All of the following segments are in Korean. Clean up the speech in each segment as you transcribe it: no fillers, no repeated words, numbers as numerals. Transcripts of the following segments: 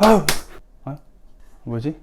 아유, 뭐지?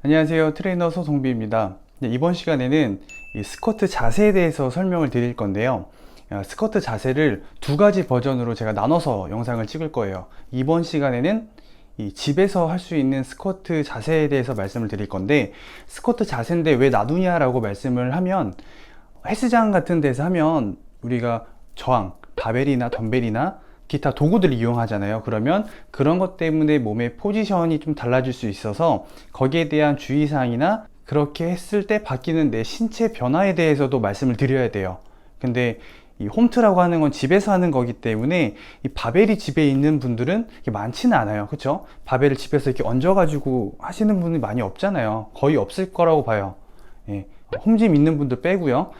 안녕하세요. 트레이너 소송비입니다. 이번 시간에는 이 스쿼트 자세에 대해서 설명을 드릴 건데요. 스쿼트 자세를 두 가지 버전으로 제가 나눠서 영상을 찍을 거예요. 이번 시간에는 이 집에서 할 수 있는 스쿼트 자세에 대해서 말씀을 드릴 건데, 스쿼트 자세인데 왜 나누냐라고 말씀을 하면, 헬스장 같은 데서 하면 우리가 저항, 바벨이나 덤벨이나 기타 도구들을 이용하잖아요. 그러면 그런 것 때문에 몸의 포지션이 좀 달라질 수 있어서 거기에 대한 주의사항이나 그렇게 했을 때 바뀌는 내 신체 변화에 대해서도 말씀을 드려야 돼요. 근데 이 홈트라고 하는 건 집에서 하는 거기 때문에 이 바벨이 집에 있는 분들은 많지는 않아요. 그쵸? 바벨을 집에서 이렇게 얹어가지고 하시는 분이 많이 없잖아요. 거의 없을 거라고 봐요. 예. 홈짐 있는 분들 빼고요.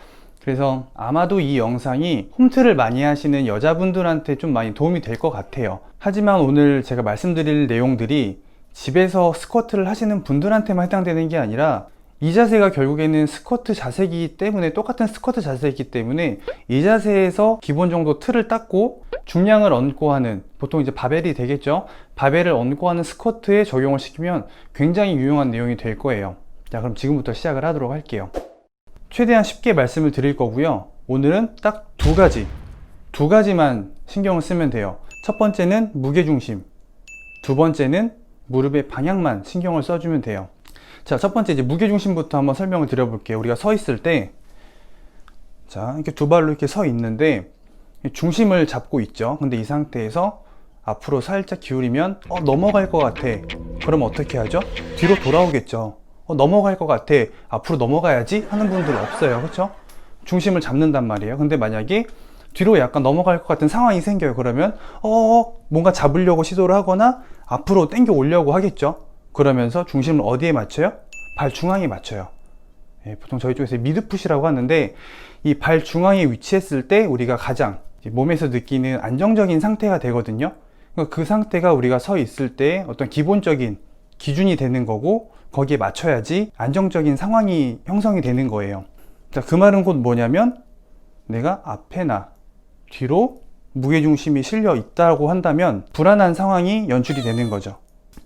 그래서 아마도 이 영상이 홈트를 많이 하시는 여자분들한테 좀 많이 도움이 될 것 같아요. 하지만 오늘 제가 말씀드릴 내용들이 집에서 스쿼트를 하시는 분들한테만 해당되는 게 아니라, 이 자세가 결국에는 스쿼트 자세이기 때문에, 똑같은 스쿼트 자세이기 때문에 이 자세에서 기본 정도 틀을 닦고 중량을 얹고 하는, 보통 이제 바벨이 되겠죠. 바벨을 얹고 하는 스쿼트에 적용을 시키면 굉장히 유용한 내용이 될 거예요. 자, 그럼 지금부터 시작을 하도록 할게요. 최대한 쉽게 말씀을 드릴 거고요. 오늘은 딱 두 가지만 신경을 쓰면 돼요. 첫 번째는 무게중심, 두 번째는 무릎의 방향만 신경을 써주면 돼요. 자, 첫 번째 이제 무게중심부터 한번 설명을 드려볼게요. 우리가 서 있을 때, 자, 이렇게 두 발로 이렇게 서 있는데 중심을 잡고 있죠. 근데 이 상태에서 앞으로 살짝 기울이면 넘어갈 것 같아. 그럼 어떻게 하죠? 뒤로 돌아오겠죠. 넘어갈 것 같아, 앞으로 넘어가야지 하는 분들 없어요. 그렇죠? 중심을 잡는단 말이에요. 근데 만약에 뒤로 약간 넘어갈 것 같은 상황이 생겨요. 그러면 뭔가 잡으려고 시도를 하거나 앞으로 당겨 오려고 하겠죠. 그러면서 중심을 어디에 맞춰요? 발 중앙에 맞춰요. 예, 보통 저희 쪽에서 미드풋이라고 하는데, 이 발 중앙에 위치했을 때 우리가 가장 몸에서 느끼는 안정적인 상태가 되거든요. 그 상태가 우리가 서 있을 때 어떤 기본적인 기준이 되는 거고, 거기에 맞춰야지 안정적인 상황이 형성이 되는 거예요. 자, 그 말은 곧 뭐냐면, 내가 앞에나 뒤로 무게중심이 실려 있다고 한다면 불안한 상황이 연출이 되는 거죠.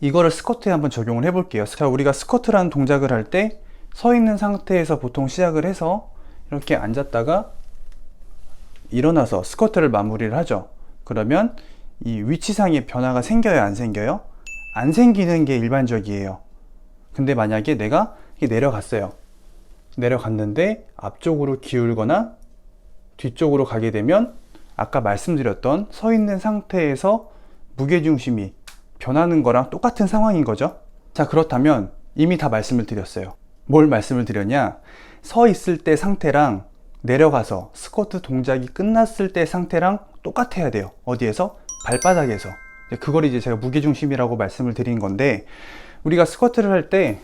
이거를 스쿼트에 한번 적용을 해볼게요. 자, 우리가 스쿼트라는 동작을 할 때 서 있는 상태에서 보통 시작을 해서 이렇게 앉았다가 일어나서 스쿼트를 마무리를 하죠. 그러면 이 위치상의 변화가 생겨요, 안 생겨요? 안 생기는 게 일반적이에요. 근데 만약에 내가 내려갔어요. 내려갔는데 앞쪽으로 기울거나 뒤쪽으로 가게 되면 아까 말씀드렸던 서 있는 상태에서 무게중심이 변하는 거랑 똑같은 상황인 거죠. 자, 그렇다면 이미 다 말씀을 드렸어요. 뭘 말씀을 드렸냐? 서 있을 때 상태랑 내려가서 스쿼트 동작이 끝났을 때 상태랑 똑같아야 돼요. 어디에서? 발바닥에서. 그걸 이제 제가 무게중심이라고 말씀을 드린 건데, 우리가 스쿼트를 할 때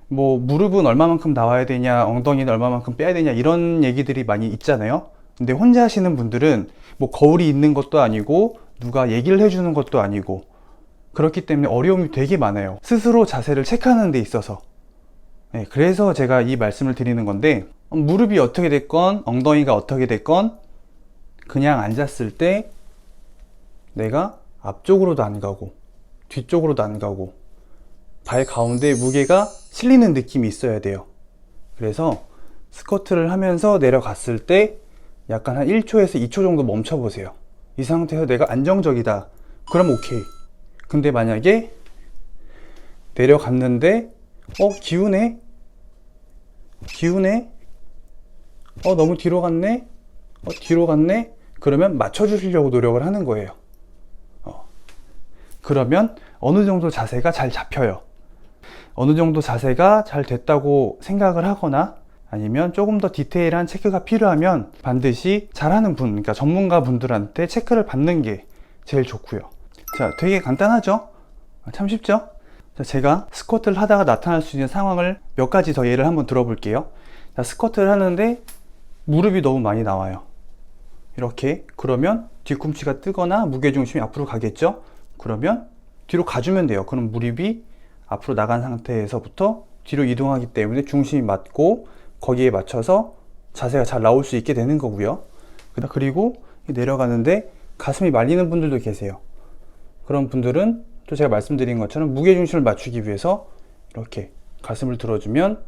뭐 무릎은 얼마만큼 나와야 되냐, 엉덩이는 얼마만큼 빼야 되냐, 이런 얘기들이 많이 있잖아요. 근데 혼자 하시는 분들은 뭐 거울이 있는 것도 아니고 누가 얘기를 해주는 것도 아니고, 그렇기 때문에 어려움이 되게 많아요. 스스로 자세를 체크하는 데 있어서. 네, 그래서 제가 이 말씀을 드리는 건데, 무릎이 어떻게 됐건 엉덩이가 어떻게 됐건 그냥 앉았을 때 내가 앞쪽으로도 안 가고 뒤쪽으로도 안 가고 발 가운데 무게가 실리는 느낌이 있어야 돼요. 그래서 스쿼트를 하면서 내려갔을 때 약간 한 1초에서 2초 정도 멈춰 보세요. 이 상태에서 내가 안정적이다, 그럼 오케이. 근데 만약에 내려갔는데 기우네, 너무 뒤로 갔네, 뒤로 갔네, 그러면 맞춰주시려고 노력을 하는 거예요. 그러면 어느 정도 자세가 잘 잡혀요. 어느 정도 자세가 잘 됐다고 생각을 하거나, 아니면 조금 더 디테일한 체크가 필요하면 반드시 잘하는 분, 그러니까 전문가 분들한테 체크를 받는 게 제일 좋고요. 자, 되게 간단하죠? 참 쉽죠? 자, 제가 스쿼트를 하다가 나타날 수 있는 상황을 몇 가지 더 예를 한번 들어볼게요. 자, 스쿼트를 하는데 무릎이 너무 많이 나와요. 이렇게. 그러면 뒤꿈치가 뜨거나 무게중심이 앞으로 가겠죠? 그러면 뒤로 가주면 돼요. 그럼 무릎이 앞으로 나간 상태에서부터 뒤로 이동하기 때문에 중심이 맞고 거기에 맞춰서 자세가 잘 나올 수 있게 되는 거고요. 그리고 내려가는데 가슴이 말리는 분들도 계세요. 그런 분들은 또 제가 말씀드린 것처럼 무게중심을 맞추기 위해서 이렇게 가슴을 들어주면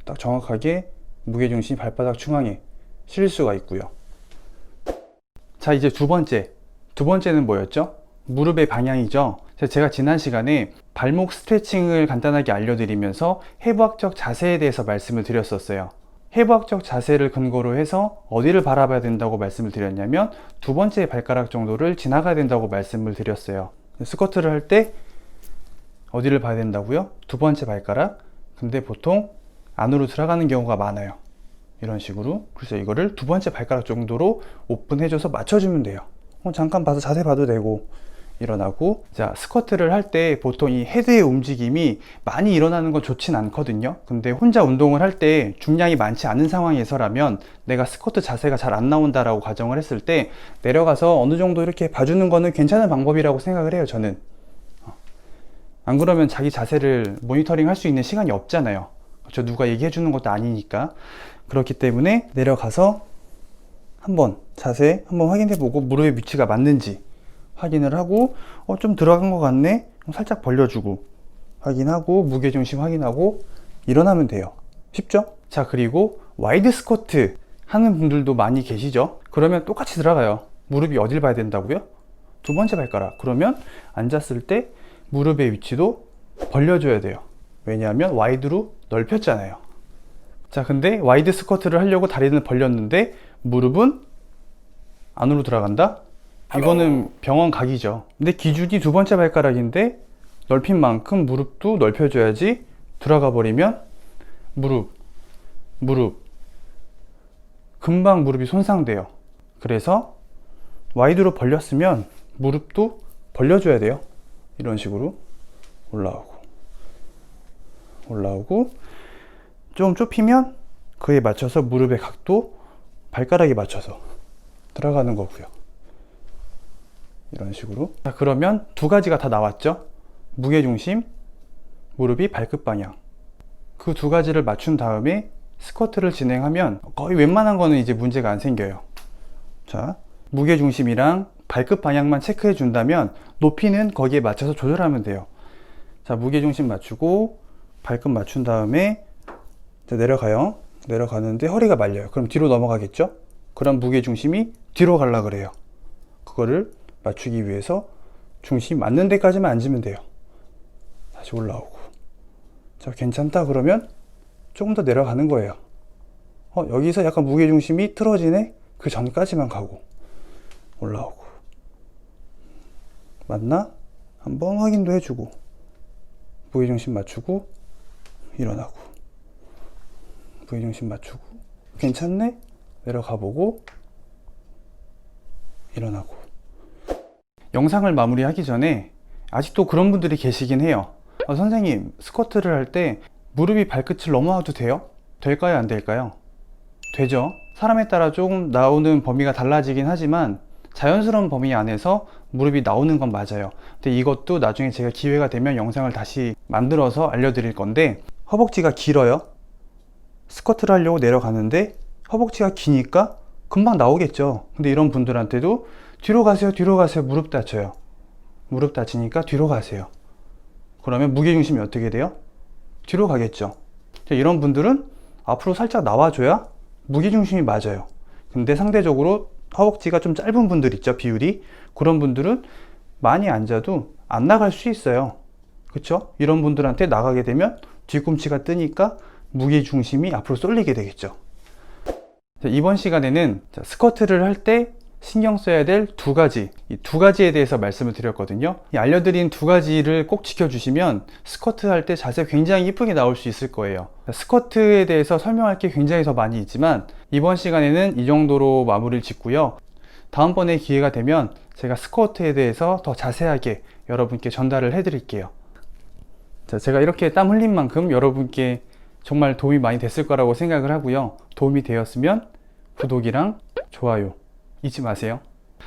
딱 정확하게 무게중심이 발바닥 중앙에 실릴 수가 있고요. 자, 이제 두 번째는 뭐였죠? 무릎의 방향이죠. 제가 지난 시간에 발목 스트레칭을 간단하게 알려드리면서 해부학적 자세에 대해서 말씀을 드렸었어요. 해부학적 자세를 근거로 해서 어디를 바라봐야 된다고 말씀을 드렸냐면 두 번째 발가락 정도를 지나가야 된다고 말씀을 드렸어요. 스쿼트를 할 때 어디를 봐야 된다고요? 두 번째 발가락. 근데 보통 안으로 들어가는 경우가 많아요. 이런 식으로. 그래서 이거를 두 번째 발가락 정도로 오픈해줘서 맞춰주면 돼요. 잠깐 봐서 자세 봐도 되고. 일어나고. 자, 스쿼트를 할 때 보통 이 헤드의 움직임이 많이 일어나는 건 좋진 않거든요. 근데 혼자 운동을 할 때 중량이 많지 않은 상황에서라면 내가 스쿼트 자세가 잘 안 나온다라고 가정을 했을 때 내려가서 어느 정도 이렇게 봐주는 거는 괜찮은 방법이라고 생각을 해요, 저는. 안 그러면 자기 자세를 모니터링 할 수 있는 시간이 없잖아요. 그렇죠? 누가 얘기해 주는 것도 아니니까. 그렇기 때문에 내려가서 한번 자세 한번 확인해 보고 무릎의 위치가 맞는지 확인을 하고 좀 들어간 것 같네? 살짝 벌려주고 확인하고 무게중심 확인하고 일어나면 돼요. 쉽죠? 자, 그리고 와이드 스쿼트 하는 분들도 많이 계시죠? 그러면 똑같이 들어가요. 무릎이 어딜 봐야 된다고요? 두 번째 발가락. 그러면 앉았을 때 무릎의 위치도 벌려줘야 돼요. 왜냐하면 와이드로 넓혔잖아요. 자, 근데 와이드 스쿼트를 하려고 다리는 벌렸는데 무릎은 안으로 들어간다? 이거는 병원 각이죠. 근데 기준이 두 번째 발가락인데 넓힌 만큼 무릎도 넓혀줘야지. 들어가 버리면 무릎 금방 무릎이 손상돼요. 그래서 와이드로 벌렸으면 무릎도 벌려줘야 돼요. 이런 식으로 올라오고 좀 좁히면 그에 맞춰서 무릎의 각도 발가락에 맞춰서 들어가는 거고요. 이런 식으로. 자, 그러면 두 가지가 다 나왔죠? 무게중심, 무릎이 발끝 방향. 그 두 가지를 맞춘 다음에 스쿼트를 진행하면 거의 웬만한 거는 이제 문제가 안 생겨요. 자, 무게중심이랑 발끝 방향만 체크해 준다면 높이는 거기에 맞춰서 조절하면 돼요. 자, 무게중심 맞추고 발끝 맞춘 다음에 내려가요. 내려가는데 허리가 말려요. 그럼 뒤로 넘어가겠죠? 그럼 무게중심이 뒤로 가려 그래요. 그거를 맞추기 위해서 중심 맞는 데까지만 앉으면 돼요. 다시 올라오고. 자, 괜찮다 그러면 조금 더 내려가는 거예요. 여기서 약간 무게중심이 틀어지네? 그 전까지만 가고 올라오고. 맞나? 한번 확인도 해주고 무게중심 맞추고 일어나고 무게중심 맞추고 괜찮네? 내려가 보고 일어나고. 영상을 마무리하기 전에 아직도 그런 분들이 계시긴 해요. 선생님, 스쿼트를 할 때 무릎이 발끝을 넘어와도 돼요? 될까요? 안 될까요? 되죠. 사람에 따라 조금 나오는 범위가 달라지긴 하지만 자연스러운 범위 안에서 무릎이 나오는 건 맞아요. 근데 이것도 나중에 제가 기회가 되면 영상을 다시 만들어서 알려드릴 건데, 허벅지가 길어요. 스쿼트를 하려고 내려가는데 허벅지가 기니까 금방 나오겠죠. 근데 이런 분들한테도 뒤로 가세요, 무릎 다쳐요. 무릎 다치니까 뒤로 가세요. 그러면 무게중심이 어떻게 돼요? 뒤로 가겠죠. 이런 분들은 앞으로 살짝 나와줘야 무게중심이 맞아요. 근데 상대적으로 허벅지가 좀 짧은 분들 있죠, 비율이. 그런 분들은 많이 앉아도 안 나갈 수 있어요. 그쵸? 이런 분들한테 나가게 되면 뒤꿈치가 뜨니까 무게중심이 앞으로 쏠리게 되겠죠. 이번 시간에는 스쿼트를 할 때 신경 써야 될 두 가지, 이 두 가지에 대해서 말씀을 드렸거든요. 이 알려드린 두 가지를 꼭 지켜주시면 스쿼트 할 때 자세 굉장히 이쁘게 나올 수 있을 거예요. 스쿼트에 대해서 설명할 게 굉장히 더 많이 있지만 이번 시간에는 이 정도로 마무리를 짓고요. 다음번에 기회가 되면 제가 스쿼트에 대해서 더 자세하게 여러분께 전달을 해드릴게요. 자, 제가 이렇게 땀 흘린 만큼 여러분께 정말 도움이 많이 됐을 거라고 생각을 하고요. 도움이 되었으면 구독이랑 좋아요 잊지 마세요.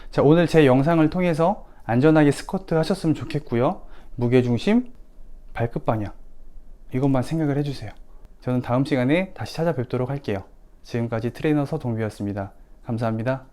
자, 오늘 제 영상을 통해서 안전하게 스쿼트 하셨으면 좋겠고요. 무게중심, 발끝 방향 이것만 생각을 해주세요. 저는 다음 시간에 다시 찾아뵙도록 할게요. 지금까지 트레이너 서동비였습니다. 감사합니다.